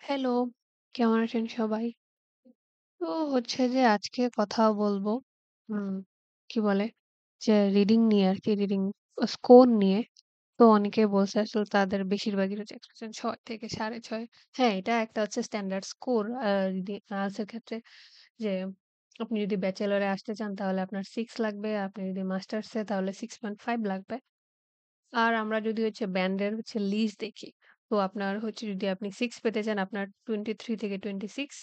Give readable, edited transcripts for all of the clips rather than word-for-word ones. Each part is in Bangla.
হ্যালো, কেমন আছেন সবাই? তো হচ্ছে যে আজকে কথা বলবো হুম, কি বলে? যে রিডিং নিয়ে আরকি রিডিং স্কোর নিয়ে। তো অনেকে বলছে আসলে তাদের বেশিরভাগই হচ্ছে এক্সপেকটেশন ৬ থেকে ৬.৫। হ্যাঁ, এটা একটা হচ্ছে স্ট্যান্ডার্ড স্কোর রিডিং আর্টস এর ক্ষেত্রে যে আপনি যদি ব্যাচেলরে আসতে চান তাহলে আপনার ৬ লাগবে। আপনি যদি মাস্টার্সে তাহলে 6.5 লাগবে। আর আমরা যদি হচ্ছে ব্যান্ডের হচ্ছে লিস্ট দেখি, তো আপনার হচ্ছে যদি আপনি ৬ পেতে চান আপনার 23 থেকে 26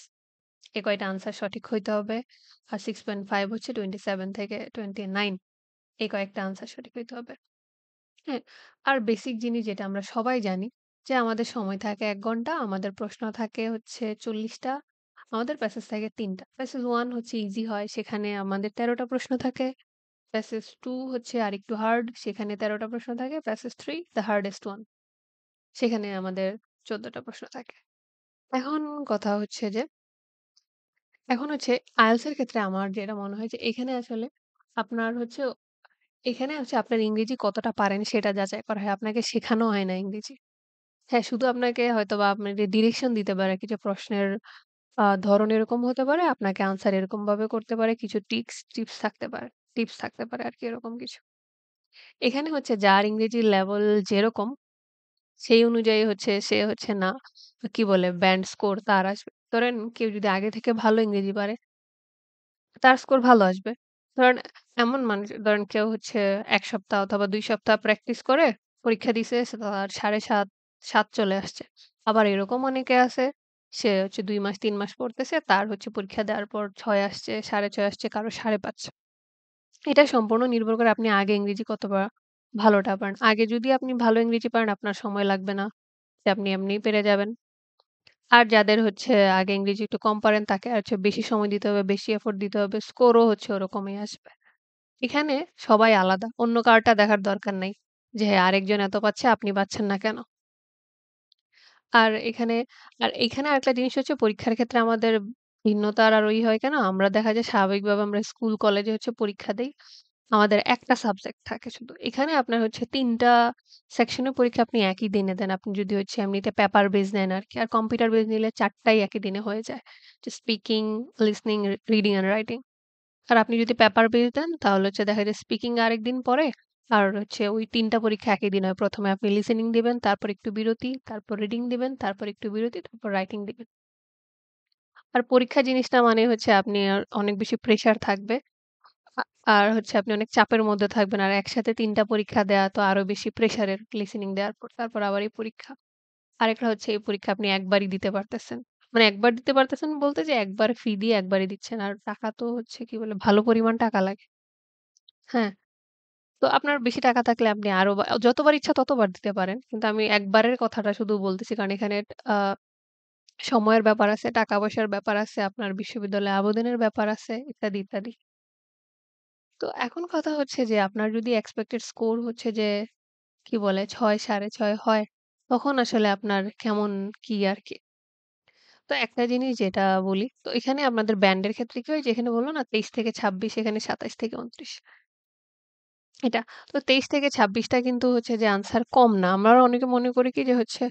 এ কয়টা আনসার সঠিক হইতে হবে। আর 6.5 হচ্ছে 27 থেকে 29 এই কয়েকটা আনসার সঠিক হইতে হবে। হ্যাঁ? আর বেসিক জিনিস যেটা আমরা সবাই জানি যে আমাদের সময় থাকে ১ ঘন্টা, আমাদের প্রশ্ন থাকে হচ্ছে ৪০ টা, আমাদের প্যাসেজ থাকে ৩ টা। প্যাসেজ 1 হচ্ছে ইজি হয়, সেখানে আমাদের ১৩ টা প্রশ্ন থাকে। প্যাসেজ 2 হচ্ছে আরেকটু হার্ড, সেখানে ১৩ টা প্রশ্ন থাকে। প্যাসেজ 3 দ্যা হার্ডেস্ট ওয়ান, সেখানে আমাদের ১৪ টা প্রশ্ন থাকে। এখন কথা হচ্ছে যে এখন হচ্ছে IELTS এর ক্ষেত্রে আমার যেটা মনে হয় যে এখানে আসলে আপনার হচ্ছে এখানে হচ্ছে আপনার ইংরেজি কতটা পারেন সেটা যাচাই করা হয়। আপনাকে শেখানো হয় না ইংরেজি। হ্যাঁ, শুধু আপনাকে হয়তোবা আপনাকে ডিরেকশন দিতে পারে কিছু প্রশ্নের ধরন এরকম হতে পারে, আপনাকে আনসার এরকমভাবে করতে পারে, কিছু টিপস থাকতে পারে। টিপস থাকতে পারে আরকি এরকম কিছু। এখানে হচ্ছে যার ইংরেজির লেভেল যেরকম সেই অনুযায়ী হচ্ছে সে হচ্ছে না কি বলে ব্যান্ড স্কোর তার আসবে। ধরেন কেউ যদি আগে থেকে ভালো ইংরেজি পারে তার স্কোর ভালো আসবে। ধরেন এমন মানুষ ধরেন কেউ হচ্ছে ১ সপ্তাহ অথবা ২ সপ্তাহ প্র্যাকটিস করে পরীক্ষা দিছে সে তার ৭.৫ ৭ চলে আসছে। আবার এরকম অনেকে আছে সে হচ্ছে ২ মাস ৩ মাস পড়তেছে তার হচ্ছে পরীক্ষা দেওয়ার পর ৬ আসছে, ৬.৫ আসছে, কারো ৫.৫। এটা সম্পূর্ণ নির্ভর করে আপনি আগে ইংরেজি কতটা ভালোটা পারেন। আগে যদি আপনি ভালো ইংরেজি পারেন আপনার সময় লাগবে না। যে আপনি এমনিই পেরে যাবেন। আর যাদের হচ্ছে আগে ইংরেজি একটু কম পারেন তাকে হচ্ছে বেশি সময় দিতে হবে, বেশি এফোর্ট দিতে হবে। স্কোরও হচ্ছে ওরকমই আসবে। এখানে সবাই আলাদা। অন্য কারোরটা দেখার দরকার নাই। যে হ্যাঁ, আরেকজন এত পাচ্ছে আপনি পাচ্ছেন না কেন? আর এখানে এখানে আরেকটা জিনিস হচ্ছে পরীক্ষার ক্ষেত্রে আমাদের ভিন্নতার আরো হয় কেন? আমরা দেখা যায় স্বাভাবিকভাবে আমরা স্কুল কলেজে হচ্ছে পরীক্ষা দেই। আমাদের একটা সাবজেক্ট থাকে শুধু। এখানে আপনার হচ্ছে ৩ টা সেকশনের পরীক্ষা আপনি একই দিনে দেন। আপনি যদি হচ্ছে এমনিতে পেপার বেস নেন আরকি। আর কম্পিউটার বেস নিলে ৪ টাই একই দিনে হয়ে যায়। যে speaking, listening, reading and writing. আর আপনি যদি পেপার বেস দেন তাহলে হচ্ছে দেখা যায় স্পিকিং আরেকদিন পরে। আর হচ্ছে ওই ৩ টা পরীক্ষা একই দিন হয়। ১ম এ আপনি লিসেনিং দিবেন, তারপর একটু বিরতি, তারপর রিডিং দিবেন, তারপর একটু বিরতি, তারপর রাইটিং দিবেন। আর পরীক্ষা জিনিসটা মানে হচ্ছে আপনি অনেক বেশি প্রেশার থাকবে। আ আর হচ্ছে আপনি অনেক চাপের মধ্যে থাকবেন। আর একসাথে ৩ টা পরীক্ষা দেয়া তো আরো বেশি প্রেশারের লিসেনিং দেওয়ার পর। তারপর আবার এই পরীক্ষা। আরেকটা হচ্ছে এই পরীক্ষা আপনি একবারই দিতে পারতেছেন। মানে একবার দিতে পারতেছেন বলতে যে একবার ফি দিয়ে একবারই দিচ্ছেন। আর টাকা তো হচ্ছে কি বলে ভালো পরিমাণ টাকা লাগে। হ্যাঁ? তো আপনার বেশি টাকা থাকলে আপনি আরো যতবার ইচ্ছা ততবার দিতে পারেন। কিন্তু আমি একবারের কথাটা শুধু বলতেছি কারণ এখানে আ সময়ের ব্যাপার আছে, টাকা-পয়সার ব্যাপার আছে, আপনার বিশ্ববিদ্যালয়ে আবেদনের ব্যাপার আছে ইত্যাদি, ইত্যাদি। তো এখন কথা হচ্ছে যে আপনার যদি এক্সপেক্টেড স্কোর হচ্ছে যে কি বলে ৬, ৬.৫ হয়, তখন আসলে আপনার কেমন কি আরকি। তো একটা জিনিস যেটা বলি, তো এখানে আপনাদের ব্যান্ডের ক্ষেত্রে কি হয় যে এখানে বলল না ২৩ থেকে ২৬ এখানে ২৭ থেকে ২৯ এটা। তো ২৩ থেকে ২৬ টা কিন্তু হচ্ছে যে আনসার কম না। আমরা অনেকে মনে করি কি যে হচ্ছে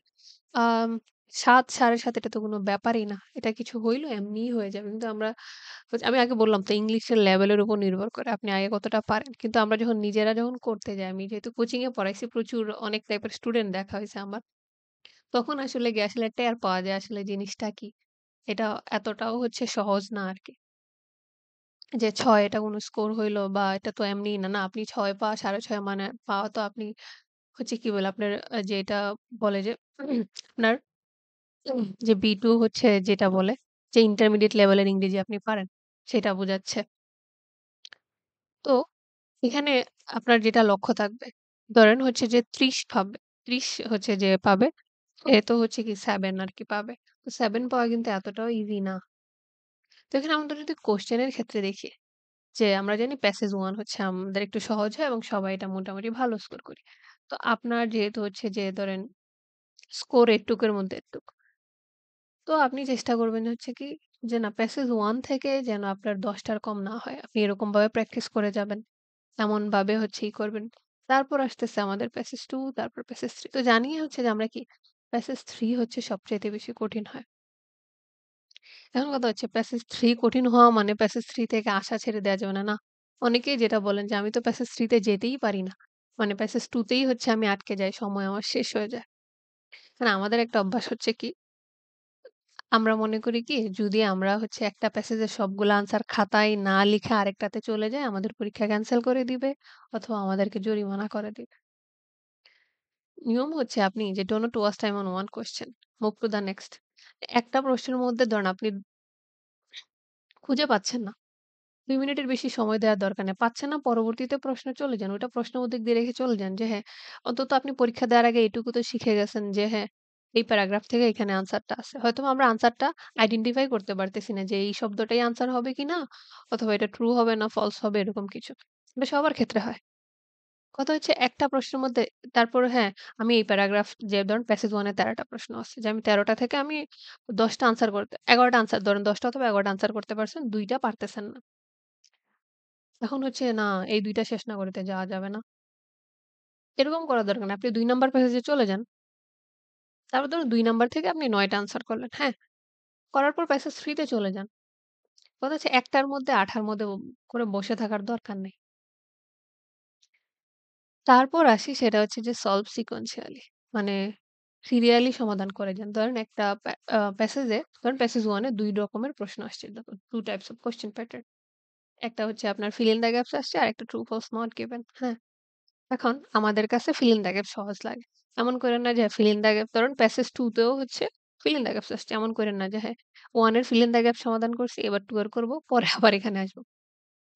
আম ৭, ৭.৫ এটা তো কোনো ব্যাপারই না। এটা কিছু হইল এমনিই হয়ে যাবে। কিন্তু আমরা আমি আগে বললাম তো ইংলিশের লেভেলের উপর নির্ভর করে। আপনি আগে কতটা পারেন। কিন্তু আমরা যখন নিজেরা যখন করতে যাই, আমি যেহেতু কোচিং এ পড়াইছি প্রচুর অনেক টাইপের স্টুডেন্ট দেখা হইছে আমার। তখন আসলে গিয়ে আসলে টের পাওয়া যায় আসলে জিনিসটা কি। এটা এতটাও হচ্ছে সহজ না আরকি। যে ৬ এটা কোনো স্কোর হইলো বা এটা তো এমনিই না। না আপনি ৬ পাওয়া ৬.৫ মানে পাওয়া তো আপনি হচ্ছে কি বলে আপনার যে এটা বলে যে আপনার যে B2 হচ্ছে যেটা বলে যে ইন্টারমিডিয়েট লেভেলের ইংরেজি আপনি পারেন, সেটা বোঝাচ্ছে। তো এখানে আপনার যেটা লক্ষ্য থাকবে, ধরেন হচ্ছে যে ৩০ পাবে। ৩০ হচ্ছে যে পাবে, সে তো হচ্ছে কি ৭ আরকি পাবে। তো ৭ পাওয়া কিন্তু এতটাও ইজি না। তো এখানে আমরা যদি কোয়েশ্চেন এর ক্ষেত্রে দেখি যে আমরা জানি প্যাসেজ 1 হচ্ছে আমাদের একটু সহজ হয় এবং সবাই এটা মোটামুটি ভালো স্কোর করি। তো আপনার যেহেতু হচ্ছে যে ধরেন স্কোর এটুকের মধ্যে এটুক। তো আপনি চেষ্টা করবেন হচ্ছে কি যে না প্যাসেজ 1 থেকে যেন আপনার ১০ টার কম না হয়। আপনি এরকমভাবে প্র্যাকটিস করে যাবেন। এমনভাবে হচ্ছে করবেন। তারপর আসতেছে আমাদের প্যাসেজ 2 তারপর প্যাসেজ 3 তো জানি হচ্ছে যে আমরা কি প্যাসেজ 3 হচ্ছে সবচাইতে বেশি কঠিন হয়। এখন কথা হচ্ছে প্যাসেজ 3 কঠিন হওয়া মানে প্যাসেজ 3 থেকে আশা ছেড়ে দেয়া যাবে না, না। অনেকেই যেটা বলেন যে, "আমি তো প্যাসেজ 3 তে যেতেই পারি না। মানে প্যাসেজ 2 তেই হচ্ছে আমি আটকে যাই, সময় আমার শেষ হয়ে যায়।" না আমাদের একটা অভ্যাস হচ্ছে কি, আমরা মনে করি কি যদি আমরা হচ্ছে একটা প্যাসেজের সবগুলা আনসার খাতায় না লিখে আরেকটাতে চলে যাই, আমাদের পরীক্ষা ক্যানসেল করে দিবে অথবা আমাদেরকে জরিমানা করে দিবে। নিয়ম হচ্ছে আপনি যে do not waste time on one question, move to the next. একটা প্রশ্নের মধ্যে ধরেন আপনি খুঁজে পাচ্ছেন না। ২ মিনিটের বেশি সময় দেওয়ার দরকার নেই। পাচ্ছেন না পরবর্তীতে প্রশ্নে চলে যান। ওইটা প্রশ্ন উত্তর দিয়ে রেখে চলে যান যে হ্যাঁ, অন্তত আপনি পরীক্ষা দেওয়ার আগে এটুকু তো শিখে গেছেন যে হ্যাঁ, এই প্যারাগ্রাফ থেকে এখানে আনসারটা আছে। হয়তোবা আমরা আনসারটা আইডেন্টিফাই করতে পারতেছি না যে এই শব্দটাই আনসার হবে কিনা অথবা এটা ট্রু হবে না ফলস হবে এরকম কিছু। এটা সবার ক্ষেত্রে হয়। কথা হচ্ছে একটা প্রশ্নের মধ্যে তারপরে হ্যাঁ, আমি এই প্যারাগ্রাফ যে ধরেন প্যাসেজ 1 এ ১৩ টা প্রশ্ন আছে। যে আমি ১৩ টা থেকে আমি ১০ টা আনসার করতে ১১ টা আনসার ধরেন ১০ টা অথবা ১১ টা আনসার করতে পারছেন, ২ টা পারতেছেন না। এখন হচ্ছে না এই ২ টা শেষ না করে তো যাওয়া যাবে না। এরকম করার দরকার নাই। আপনি ২ নাম্বার প্যাসেজে চলে যান। তারপর ধরুন ২ নাম্বার থেকে আপনি ৯ টা আনসার করলেন। হ্যাঁ? করার পর প্যাসেজ 3 তে চলে যান। কথা হচ্ছে ১ টার মধ্যে ৮ টার মধ্যে করে বসে থাকার দরকার নেই। তারপর আসি সেটা হচ্ছে যে সলভ সিকোয়েন্সিয়ালি মানে সিরিয়ালি সমাধান করে যান। ধরেন একটা প্যাসেজে ধরেন প্যাসেজ 1 এ ২ রকমের প্রশ্ন আসছে। দেখুন 2 টাইপস অফ কোয়েশ্চেন প্যাটার্ন। একটা হচ্ছে আপনার fill in the gaps আসছে আরেকটা true false not given। হ্যাঁ? এখন আমাদের কাছে fill in the gaps সহজ লাগে। এমন কইরেন না যে fill in the gaps ধরুন প্যাসেজ 2 তেও হচ্ছে fill in the gaps আসছে। এমন কইরেন না যে হ্যাঁ 1 এর fill in the gaps সমাধান করছি এবার 2 এর করব পরে আবার এখানে আসব।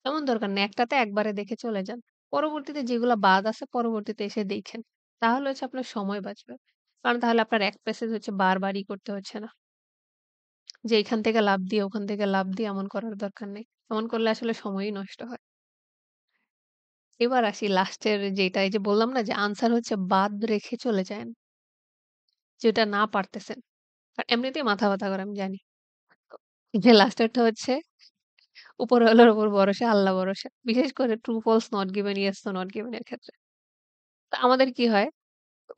এমন দরকার নেই। একটাতে একবারে দেখে চলে যান। পরবর্তীতে যেগুলা বাদ আছে পরবর্তীতে এসে দেখেন। তাহলে হচ্ছে আপনার সময় বাঁচবে। কারণ তাহলে আপনার এক প্যাসেজ হচ্ছে বারবারই করতে হচ্ছে না। যে এখান থেকে লাফ দিয়ে ওখান থেকে লাফ দিয়ে এমন করার দরকার নেই। এমন করলে আসলে সময়ই নষ্ট হয়। এবার আসি লাস্টের যেটা এই যে বললাম না যে আনসার হচ্ছে বাদ রেখে চলে যায়েন। যেটা না পারতেছেন। আর এমনিতেই মাথা ব্যাথা করে আমি জানি। যে লাস্টেরটা হচ্ছে উপরওয়ালার উপর ভরসা, আল্লাহ ভরসা। বিশেষ করে true, false, not given, yes তো নট গিভেন এর ক্ষেত্রে। তো আমাদের কি হয়?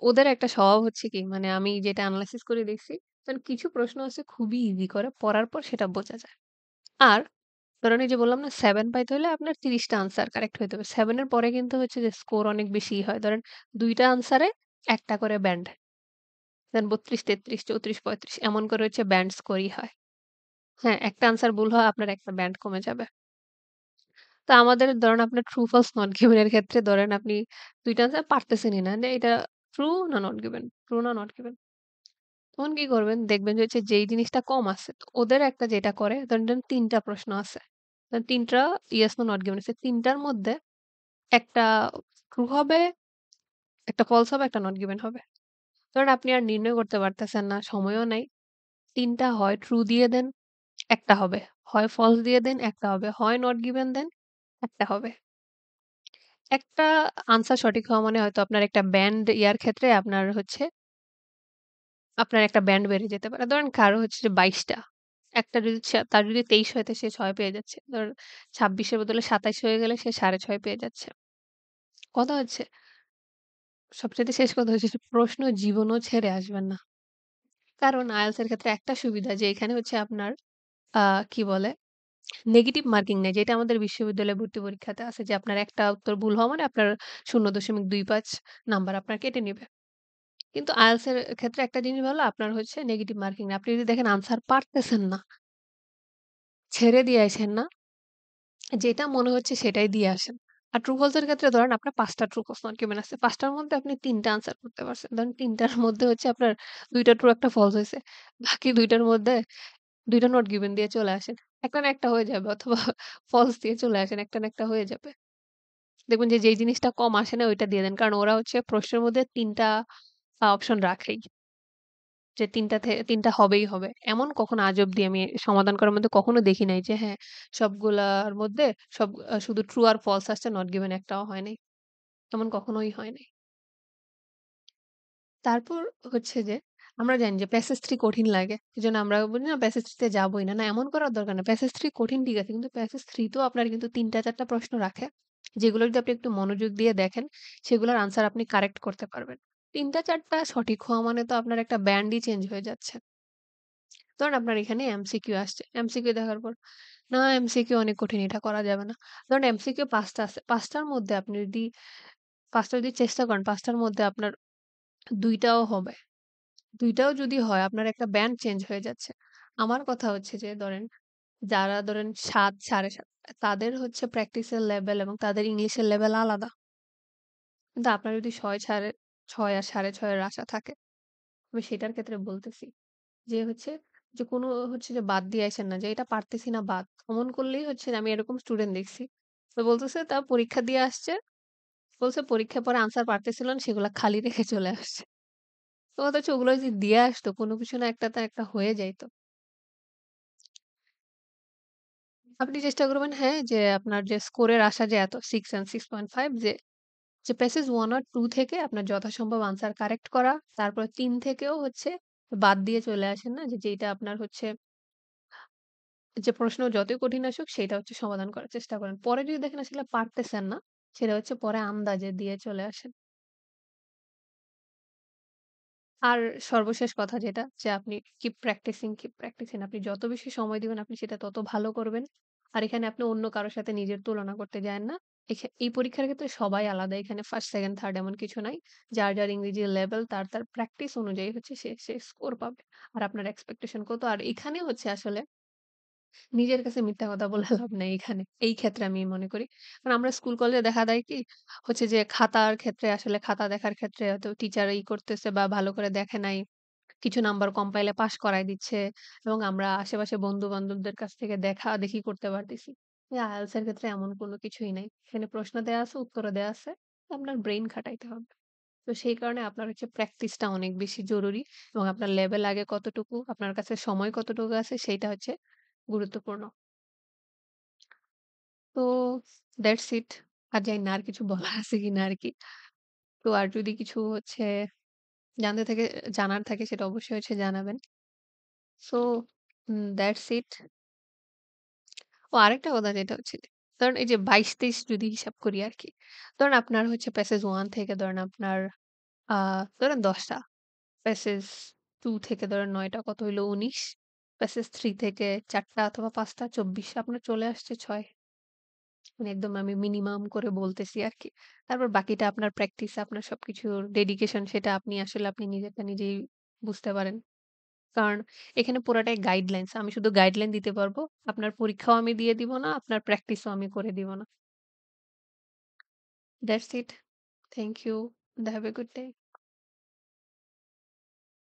ওদের একটা স্বভাব হচ্ছে কি মানে আমি যেটা এনালাইসিস করে দেখছি, যেন কিছু প্রশ্ন আছে খুবই ইজি করে পড়ার পর সেটা বোঝা যায়। আর ধরেন এই যে বললাম না ৭ পাইতে হলে আপনার ৩০ টা আনসার কারেক্ট হইতে হবে। ৭ এর পরে কিন্তু হচ্ছে যে স্কোর অনেক বেশি হয়। ধরেন ২ টা আনসারে ১ টা করে ব্যান্ড। দেন ৩২, ৩৩, ৩৪, ৩৫ এমন করে হচ্ছে ব্যান্ড স্কোরই হয়। হ্যাঁ, একটা আনসার ভুল হয় আপনার একটা ব্যান্ড কমে যাবে। তো আমাদের ধরেন আপনার ট্রু, ফলস, নট গিভেন এর ক্ষেত্রে ধরেন আপনি ২ টা আনসার পারতেছেনই না। যে এটা ট্রু না নট গিভেন, ট্রু না নট গিভেন। তখন কি করবেন? দেখবেন যে হচ্ছে যেই জিনিসটা কম আছে, তো ওদের একটা যেটা করে ধরেন ৩ টা প্রশ্ন আছে। ৩ টা ইয়েস, নো, নট গিভেন আছে। ৩ টার মধ্যে একটা ট্রু হবে, একটা ফলস হবে, একটা নট গিভেন হবে। ধরেন আপনি আর নির্ণয় করতে পারতেছেন না, সময়ও নাই। ৩ টা হয় ট্রু দিয়ে দেন, একটা হবে। হয় ফলস দিয়ে দেন, একটা হবে। হয় নট গিভেন দেন, একটা হবে। একটা আনসার সঠিক হওয়া মানে হয়তো আপনার একটা ব্যান্ড ইয়ার ক্ষেত্রে আপনার হচ্ছে আপনার একটা ব্যান্ড বেড়ে যেতে পারে। ধরেন কারো হচ্ছে যে ২২ টা। একটা যদি তার যদি ২৩ হইতে সে ৬ পেয়ে যাচ্ছে। ধরেন ২৬ এর বদলে ২৭ হয়ে গেলে সে ৬.৫ পেয়ে যাচ্ছে। কথা হচ্ছে সবচাইতে শেষ কথা হচ্ছে যে প্রশ্ন জীবনেও ছেড়ে আসবেন না। কারণ IELTS এর ক্ষেত্রে একটা সুবিধা যে এখানে হচ্ছে আপনার আ কি বলে নেগেটিভ মার্কিং নেই। যেটা আমাদের বিশ্ববিদ্যালয়ে ভর্তি পরীক্ষাতে আছে যে আপনার একটা উত্তর ভুল হওয়া মানে আপনার ০.২৫ নাম্বার আপনার কেটে নিবে। কিন্তু IELTS এর ক্ষেত্রে একটা জিনিস ভালো আপনার হচ্ছে নেগেটিভ মার্কিং না। আপনি যদি দেখেন আনসার পারতেছেন না, ছেড়ে দিয়ে আইছেন না, যেটা মনে হচ্ছে সেটাই দিয়ে আসেন। আর ট্রু ফলস এর ক্ষেত্রে ধরেন আপনার ৫ টা ট্রু ফলস নট গিভেন আছে। ৫ টার মধ্যে আপনি ৩ টা আনসার করতে পারছেন। ধরেন ৩ টার মধ্যে হচ্ছে আপনার ২ টা ট্রু ১ টা ফলস হইছে। বাকি ২ টার মধ্যে ২ টা নট গিভেন দিয়ে চলে আসেন। একটা না একটা হয়ে যাবে অথবা ফলস দিয়ে চলে আসেন। একটা না একটা হয়ে যাবে। দেখবেন যে যেই জিনিসটা কম আসে না ওইটা দিয়ে দেন। কারণ ওরা হচ্ছে প্রশ্নের মধ্যে ৩ টা অপশন রাখেই। যে ৩ টা ৩ টা হবেই হবে। এমন কখনো আজ অব্দি আমি সমাধান করার মধ্যে কখনো দেখি নাই যে হ্যাঁ, সবগুলার মধ্যে সব শুধু ট্রু আর ফলস আসছে নট গিভেন একটাও হয় নাই। এমন কখনোই হয় নাই। তারপর হচ্ছে যে আমরা জানি যে প্যাসেজ 3 কঠিন লাগে। এজন্য আমরা বলি না প্যাসেজ 3 তে যাবোই না। না এমন করার দরকার নাই। প্যাসেজ 3 কঠিন ঠিক আছে। কিন্তু প্যাসেজ 3 তেও আপনার কিন্তু ৩ টা ৪ টা প্রশ্ন রাখে। যেগুলো যদি আপনি একটু মনোযোগ দিয়ে দেখেন, সেগুলোর আনসার আপনি কারেক্ট করতে পারবেন। ৩ টা ৪ টা সঠিক হওয়া মানে তো আপনার একটা ব্যান্ডই চেঞ্জ হয়ে যাচ্ছে। ধরুন আপনার এখানে এমসিকিউ আসছে। এমসিকিউ দেখার পর, না এমসিকিউ অনেক কঠিন, এটা করা যাবে না। ধরুন এমসিকিউ ৫ টা আছে। ৫ টার মধ্যে আপনি যদি ৫ টা যদি চেষ্টা করেন, ৫ টার মধ্যে আপনার ২ টাও হবে। ২ টাও যদি হয় আপনার একটা ব্যান্ড চেঞ্জ হয়ে যাচ্ছে। আমার কথা হচ্ছে যে ধরেন যারা ধরেন ৭, ৭.৫ তাদের হচ্ছে প্র্যাকটিসের লেভেল এবং তাদের ইংলিশের লেভেল আলাদা। কিন্তু আপনার যদি ৬ আর ৬.৫ এর আশা থাকে, আমি সেটার ক্ষেত্রে বলতেছি যে হচ্ছে যে কোনো হচ্ছে যে বাদ দিয়ে আইসেন না যে এটা পারতেছি না বাদ। অমন করলেই হচ্ছে যে আমি এরকম স্টুডেন্ট দেখছি। তো বলতেছে তারা পরীক্ষা দিয়ে আসছে। বলছে পরীক্ষার পরে আনসার পারতেছিল না সেগুলা খালি রেখে চলে আসছে। তো অথচ ওগুলো যদি দিয়ে আসতো কোনো কিছু না একটা তো একটা হয়ে যাইত। আপনি চেষ্টা করবেন হ্যাঁ, যে আপনার যে স্কোরের আশা যে এত 6 অ্যান্ড 6.5 যে প্যাসেজ 1 আর 2 থেকে আপনার যথাসম্ভব আনসার কারেক্ট করা। তারপরে ৩ থেকেও হচ্ছে বাদ দিয়ে চলে আসেন না? যে যেইটা আপনার হচ্ছে যে প্রশ্ন যতই কঠিন আসুক সেটা হচ্ছে সমাধান করার চেষ্টা করেন। পরে যদি দেখেন আসলে পারতেছেন না, সেটা হচ্ছে পরে আন্দাজে দিয়ে চলে আসেন। আর সর্বশেষ কথা যেটা যে আপনি কিপ প্র্যাকটিসিং আপনি যত বেশি সময় দিবেন আপনি সেটা তত ভালো করবেন। আর এখানে আপনি অন্য কারো সাথে নিজের তুলনা করতে যায়েন না। এই পরীক্ষার ক্ষেত্রে সবাই আলাদা। এখানে 1st, 2nd, 3rd এমন কিছু নাই। যার ইংরেজি লেভেল তার প্র্যাকটিস অনুযায়ী হচ্ছে সে স্কোর পাবে। আর আপনার এক্সপেকটেশন কত? আর এখানে হচ্ছে আসলে নিজের কাছে মিথ্যা কথা বলে লাভ নাই এখানে। এই ক্ষেত্রে আমি মনে করি। কারণ আমরা স্কুল কলেজে দেখা যায় কি হচ্ছে যে খাতার ক্ষেত্রে আসলে খাতা দেখার ক্ষেত্রে হয়তো টিচার করতেছে বা ভালো করে দেখে নাই। কিছু নাম্বার কম পাইলে পাস করায় দিচ্ছে এবং আমরা আশেপাশে বন্ধু-বান্ধবদের কাছ থেকে দেখা-দেখি করতে পারতেছি। IELTS এর ক্ষেত্রে এমন কোনো কিছুই নাই। এখানে প্রশ্ন দেয়া আছে, উত্তরও দেয়া আছে। আপনার ব্রেইন খাটাইতে হবে। তো সেই কারণে আপনার হচ্ছে প্র্যাকটিসটা অনেক বেশি জরুরি এবং আপনার লেভেল আগে কতটুকু, আপনার কাছে সময় কতটুকু আছে সেইটা হচ্ছে গুরুত্বপূর্ণ। তো দ্যাটস ইট। আর জানি না আর কিছু বলার আছে কিনা আরকি। তো আর যদি কিছু হচ্ছে জানতে থেকে জানার থাকে সেটা অবশ্যই হচ্ছে জানাবেন। So that's it. ও আরেকটা কথা যেটা হচ্ছে যে, ধরেন এই যে ২২-২৩ যদি হিসাব করি আরকি। ধরেন আপনার হচ্ছে প্যাসেজ 1 থেকে ধরেন আপনার আ ধরেন ১০ টা। প্যাসেজ 2 থেকে ধরেন ৯ টা কত হইল ১৯। প্যাসেজ 3 থেকে ৪ টা অথবা ৫ টা ২৪ আপনার চলে আসছে ৬। মানে একদম আমি মিনিমাম করে বলতেছি আরকি। তারপর বাকিটা আপনার প্র্যাকটিস, আপনার সবকিছুর ডেডিকেশন সেটা আপনি আসলে আপনি নিজেরটা নিজেই বুঝতে পারেন। কারণ এখানে পুরাটাই গাইডলাইনস। আমি শুধু গাইডলাইন দিতে পারবো। আপনার পরীক্ষাও আমি দিয়ে দিব না, আপনার প্র্যাকটিসও আমি করে দিব না। That's it. Thank you. Have a good day.